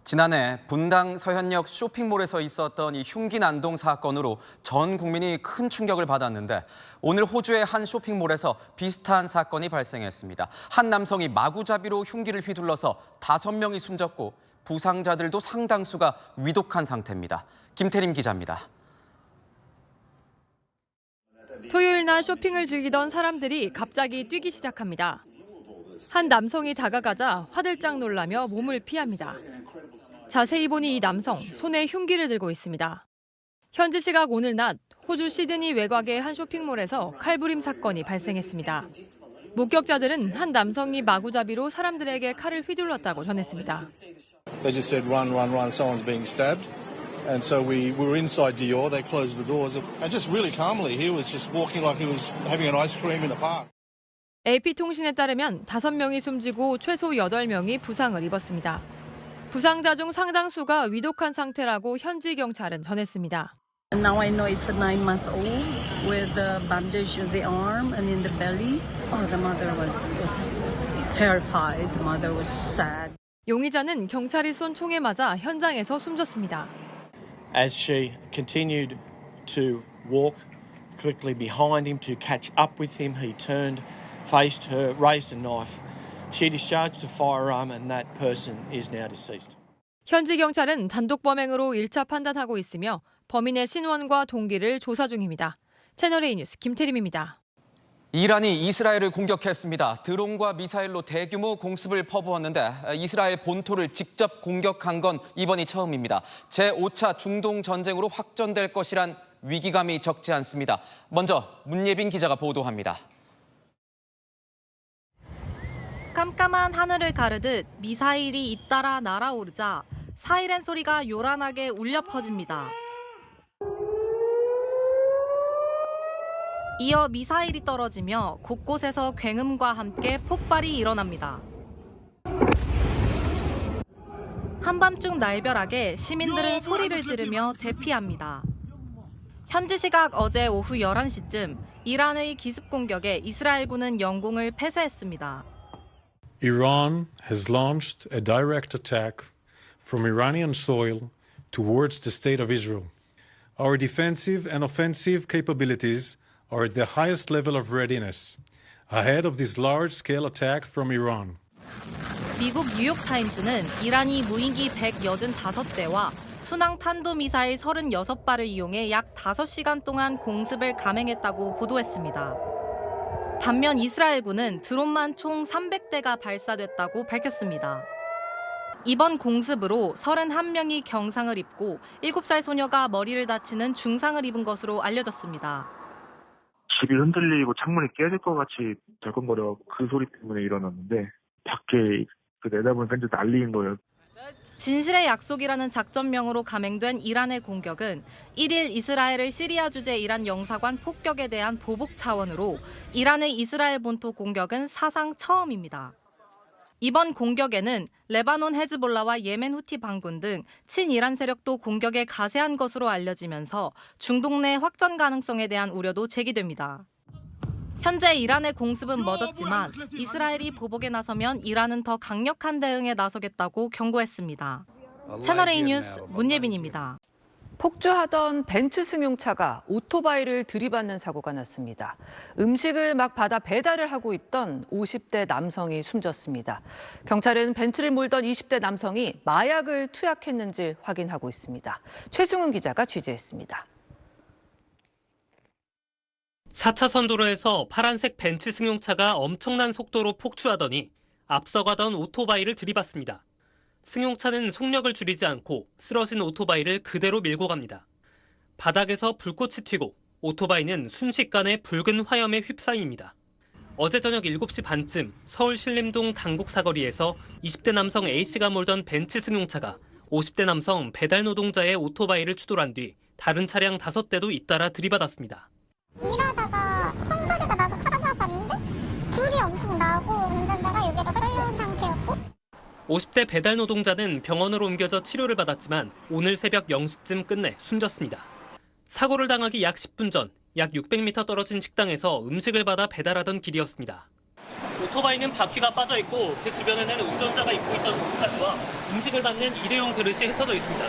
지난해 분당 서현역 쇼핑몰에서 있었던 이 흉기 난동 사건으로 전 국민이 큰 충격을 받았는데 오늘 호주의 한 쇼핑몰에서 비슷한 사건이 발생했습니다. 한 남성이 마구잡이로 흉기를 휘둘러서 5명이 숨졌고 부상자들도 상당수가 위독한 상태입니다. 김태림 기자입니다. 토요일 날 쇼핑을 즐기던 사람들이 갑자기 뛰기 시작합니다. 한 남성이 다가가자 화들짝 놀라며 몸을 피합니다. 자세히 보니 이 남성 손에 흉기를 들고 있습니다. 현지 시각 오늘 낮 호주 시드니 외곽의 한 쇼핑몰에서 칼부림 사건이 발생했습니다. 목격자들은 한 남성이 마구잡이로 사람들에게 칼을 휘둘렀다고 전했습니다. They just said run, run, run. Someone's being stabbed. And so we were inside Dior. They closed the doors. And just really calmly, he was just walking like he was having an ice cream in the park. AP통신에 따르면 5명이 숨지고 최소 8명이 부상을 입었습니다. 부상자 중 상당수가 위독한 상태라고 현지 경찰은 전했습니다. Now I know it's a 9-month-old with a bandage in the arm and in the belly. Oh, the mother was terrified. The mother was sad. 용의자는 경찰이 쏜 총에 맞아 현장에서 숨졌습니다. As she continued to walk quickly behind him to catch up with him, he turned, faced her, raised a knife. She discharged a firearm and that person is now deceased. 현지 경찰은 단독 범행으로 1차 판단하고 있으며 범인의 신원과 동기를 조사 중입니다. 채널A 뉴스 김태림입니다. 이란이 이스라엘을 공격했습니다. 드론과 미사일로 대규모 공습을 퍼부었는데 이스라엘 본토를 직접 공격한 건 이번이 처음입니다. 제5차 중동 전쟁으로 확전될 것이란 위기감이 적지 않습니다. 먼저 문예빈 기자가 보도합니다. 깜깜한 하늘을 가르듯 미사일이 잇따라 날아오르자 사이렌 소리가 요란하게 울려 퍼집니다. 이어 미사일이 떨어지며 곳곳에서 굉음과 함께 폭발이 일어납니다. 한밤중 날벼락에 시민들은 소리를 지르며 대피합니다. 현지 시각 어제 오후 11시쯤 이란의 기습 공격에 이스라엘군은 영공을 패소했습니다. Iran has launched a direct attack from Iranian soil towards the state of Israel. Our defensive and offensive capabilities are at the highest level of readiness, ahead of this large-scale attack from Iran. 미국 뉴욕타임스는 이란이 무인기 185대와 순항 탄도미사일 36발을 이용해 약 5시간 동안 공습을 감행했다고 보도했습니다. 반면 이스라엘군은 드론만 총 300대가 발사됐다고 밝혔습니다. 이번 공습으로 31명이 경상을 입고 7살 소녀가 머리를 다치는 중상을 입은 것으로 알려졌습니다. 집이 흔들리고 창문이 깨질 것 같이 덜컹거려 그 소리 때문에 일어났는데 밖에 내다보니까 이제 난리인 거예요. 진실의 약속이라는 작전명으로 감행된 이란의 공격은 1일 이스라엘의 시리아 주재 이란 영사관 폭격에 대한 보복 차원으로 이란의 이스라엘 본토 공격은 사상 처음입니다. 이번 공격에는 레바논 헤즈볼라와 예멘 후티 반군 등 친이란 세력도 공격에 가세한 것으로 알려지면서 중동 내 확전 가능성에 대한 우려도 제기됩니다. 현재 이란의 공습은 멎었지만 이스라엘이 보복에 나서면 이란은 더 강력한 대응에 나서겠다고 경고했습니다. 채널A 뉴스 문예빈입니다. 폭주하던 벤츠 승용차가 오토바이를 들이받는 사고가 났습니다. 음식을 막 받아 배달을 하고 있던 50대 남성이 숨졌습니다. 경찰은 벤츠를 몰던 20대 남성이 마약을 투약했는지 확인하고 있습니다. 최승훈 기자가 취재했습니다. 4차선 도로에서 파란색 벤츠 승용차가 엄청난 속도로 폭주하더니 앞서가던 오토바이를 들이받습니다. 승용차는 속력을 줄이지 않고 쓰러진 오토바이를 그대로 밀고 갑니다. 바닥에서 불꽃이 튀고 오토바이는 순식간에 붉은 화염에 휩싸입니다. 어제 저녁 7시 반쯤 서울 신림동 당곡 사거리에서 20대 남성 A씨가 몰던 벤츠 승용차가 50대 남성 배달 노동자의 오토바이를 추돌한 뒤 다른 차량 5대도 잇따라 들이받았습니다. 일하다가 큰 소리가 나서 카라자 봤는데 불이 엄청 나고 운전자가 여기로 끌려온 상태였고 50대 배달 노동자는 병원으로 옮겨져 치료를 받았지만 오늘 새벽 0시쯤 끝내 숨졌습니다. 사고를 당하기 약 10분 전 약 600m 떨어진 식당에서 음식을 받아 배달하던 길이었습니다. 오토바이는 바퀴가 빠져 있고 그 주변에는 운전자가 입고 있던 옷까지와 음식을 담는 일회용 그릇이 흩어져 있습니다.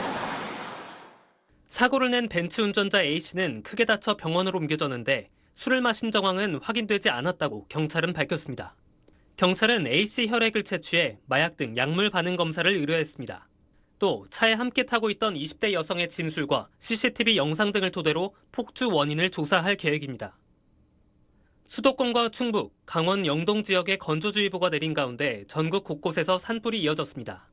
사고를 낸 벤츠 운전자 A씨는 크게 다쳐 병원으로 옮겨졌는데 술을 마신 정황은 확인되지 않았다고 경찰은 밝혔습니다. 경찰은 A씨 혈액을 채취해 마약 등 약물 반응 검사를 의뢰했습니다. 또 차에 함께 타고 있던 20대 여성의 진술과 CCTV 영상 등을 토대로 폭주 원인을 조사할 계획입니다. 수도권과 충북, 강원 영동 지역에 건조주의보가 내린 가운데 전국 곳곳에서 산불이 이어졌습니다.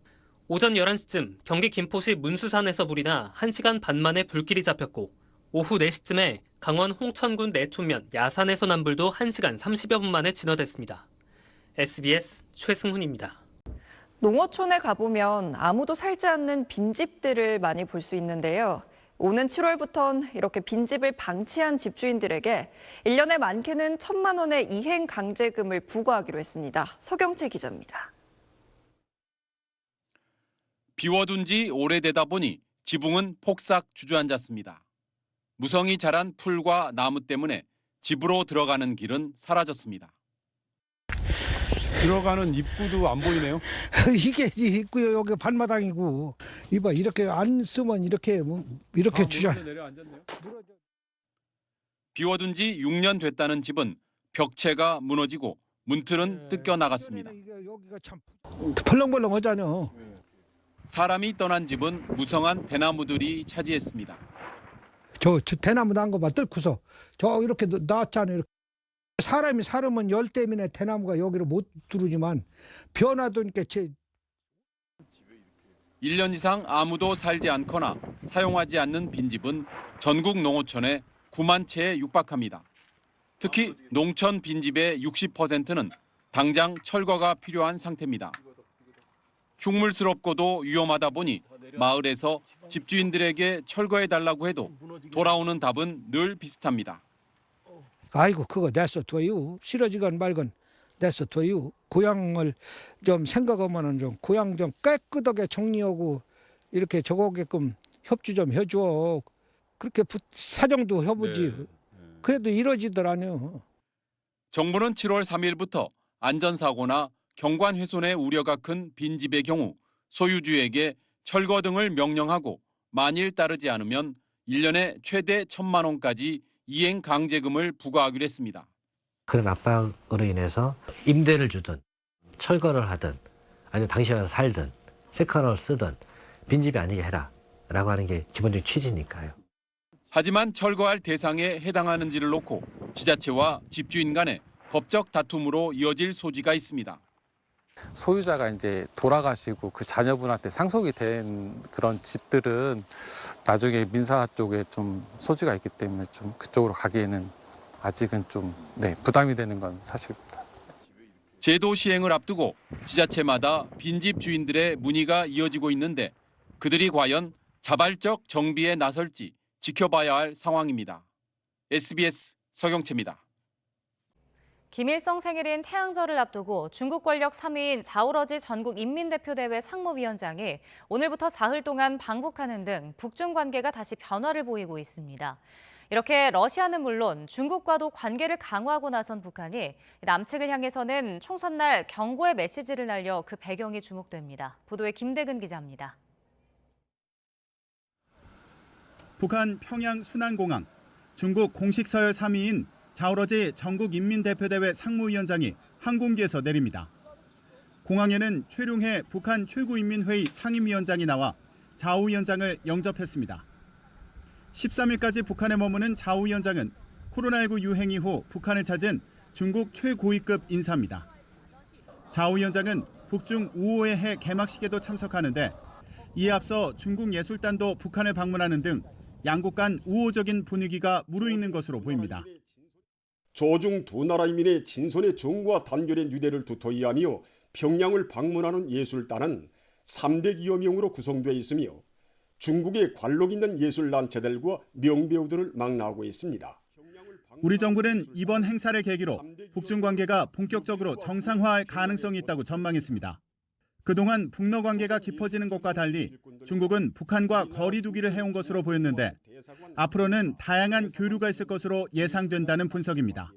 오전 11시쯤 경기 김포시 문수산에서 불이 나 1시간 반 만에 불길이 잡혔고 오후 4시쯤에 강원 홍천군 내촌면 야산에서 난 불도 1시간 30여 분 만에 진화됐습니다. SBS 최승훈입니다. 농어촌에 가보면 아무도 살지 않는 빈집들을 많이 볼 수 있는데요. 오는 7월부턴 이렇게 빈집을 방치한 집주인들에게 1년에 많게는 1,000만 원의 이행 강제금을 부과하기로 했습니다. 서경채 기자입니다. 비워둔 지 오래되다 보니 지붕은 폭삭 주저앉았습니다. 무성이 자란 풀과 나무 때문에 집으로 들어가는 길은 사라졌습니다. 들어가는 입구도 안 보이네요. 이게 입구요, 여기 반마당이고. 이봐, 이렇게 안 쓰면 이렇게 주저. 비워둔 지 6년 됐다는 집은 벽체가 무너지고 문틀은 뜯겨 나갔습니다. 여기가 참 펄렁펄렁하잖아. 사람이 떠난 집은 무성한 대나무들이 차지했습니다. 저 대나무 난 거 봐, 뚫고서. 저 이렇게 나왔잖아요. 사람이 살으면 열 때문에 대나무가 여기로 못 들어오지만 변화도니까 1년 이상 아무도 살지 않거나 사용하지 않는 빈집은 전국 농어촌에 9만 채에 육박합니다. 특히 농촌 빈집의 60%는 당장 철거가 필요한 상태입니다. 흉물스럽고도 위험하다 보니 마을에서 집주인들에게 철거해달라고 해도 돌아오는 답은 늘 비슷합니다. 아이고, 그거 냈어둬요. 싫어지건 말건 냈어둬요. 고향을 좀 생각하면은 좀 고향 좀 깨끗하게 정리하고 이렇게 저거게끔 협조 좀 해줘. 그렇게 사정도 해보지. 그래도 이러지더라뇨. 정부는 7월 3일부터 안전사고나 경관 훼손의 우려가 큰 빈집의 경우 소유주에게 철거 등을 명령하고 만일 따르지 않으면 1년에 최대 1,000만 원까지 이행 강제금을 부과하기로 했습니다. 그런 압박으로 인해서 임대를 주든 철거를 하든 아니면 당신이 와서 살든 세컨을 쓰든 빈집이 아니게 해라라고 하는 게 기본적인 취지니까요. 하지만 철거할 대상에 해당하는지를 놓고 지자체와 집주인 간의 법적 다툼으로 이어질 소지가 있습니다. 소유자가 이제 돌아가시고 그 자녀분한테 상속이 된 그런 집들은 나중에 민사 쪽에 좀 소지가 있기 때문에 좀 그쪽으로 가기에는 아직은 좀 부담이 되는 건 사실입니다. 제도 시행을 앞두고 지자체마다 빈집 주인들의 문의가 이어지고 있는데 그들이 과연 자발적 정비에 나설지 지켜봐야 할 상황입니다. SBS 서경채입니다. 김일성 생일인 태양절을 앞두고 중국 권력 3위인 자오러지 전국인민대표대회 상무위원장이 오늘부터 사흘 동안 방북하는 등 북중 관계가 다시 변화를 보이고 있습니다. 이렇게 러시아는 물론 중국과도 관계를 강화하고 나선 북한이 남측을 향해서는 총선날 경고의 메시지를 날려 그 배경이 주목됩니다. 보도에 김대근 기자입니다. 북한 평양 순안공항, 중국 공식 서열 3위인 자오러지 전국인민대표대회 상무위원장이 항공기에서 내립니다. 공항에는 최룡해 북한 최고인민회의 상임위원장이 나와 자오 위원장을 영접했습니다. 13일까지 북한에 머무는 자오 위원장은 코로나19 유행 이후 북한을 찾은 중국 최고위급 인사입니다. 자오 위원장은 북중 5호의 해 개막식에도 참석하는데 이에 앞서 중국 예술단도 북한을 방문하는 등 양국 간 우호적인 분위기가 무르익는 것으로 보입니다. 조중 두 나라 인민의 진손의 정과 단결의 유대를 두터이 하며 평양을 방문하는 예술단은 300여 명으로 구성되어 있으며 중국의 관록 있는 예술단체들과 명배우들을 망라하고 있습니다. 우리 정부는 이번 행사를 계기로 북중 관계가 본격적으로 정상화할 가능성이 있다고 전망했습니다. 그동안 북러 관계가 깊어지는 것과 달리 중국은 북한과 거리 두기를 해온 것으로 보였는데 앞으로는 다양한 교류가 있을 것으로 예상된다는 분석입니다.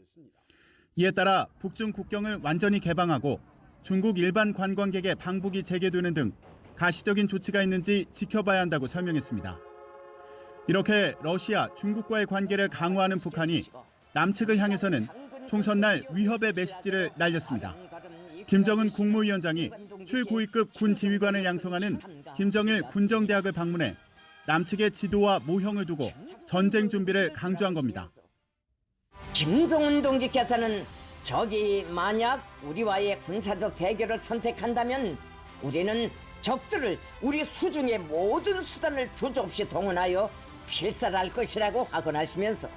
이에 따라 북중 국경을 완전히 개방하고 중국 일반 관광객의 방북이 재개되는 등 가시적인 조치가 있는지 지켜봐야 한다고 설명했습니다. 이렇게 러시아, 중국과의 관계를 강화하는 북한이 남측을 향해서는 총선날 위협의 메시지를 날렸습니다. 김정은 국무위원장이 최고위급 군 지휘관을 양성하는 김정일 군정대학을 방문해 남측의 지도와 모형을 두고 전쟁 준비를 강조한 겁니다. 김정은 동지께서는 적이 만약 우리와의 군사적 대결을 선택한다면 우리는 적들을 우리 수중의 모든 수단을 주저없이 동원하여 필살할 것이라고 확언하시면서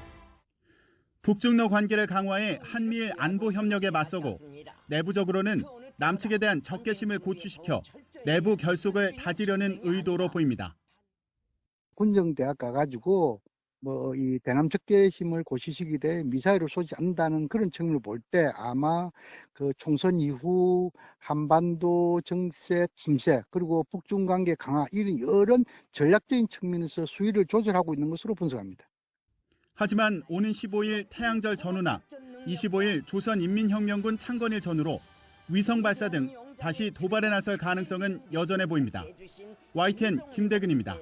북중러 관계를 강화해 한미일 안보 협력에 맞서고 내부적으로는 남측에 대한 적개심을 고취시켜 내부 결속을 다지려는 의도로 보입니다. 군정대학 가가지고 이 대남 적개심을 고취시키되 미사일을 쏘지 않는다는 그런 측면을 볼 때 아마 그 총선 이후 한반도 정세 침체 그리고 북중 관계 강화 이런 전략적인 측면에서 수위를 조절하고 있는 것으로 분석합니다. 하지만 오는 15일 태양절 전후나 25일 조선인민혁명군 창건일 전후로 위성 발사 등 다시 도발에 나설 가능성은 여전해 보입니다. YTN 김대근입니다.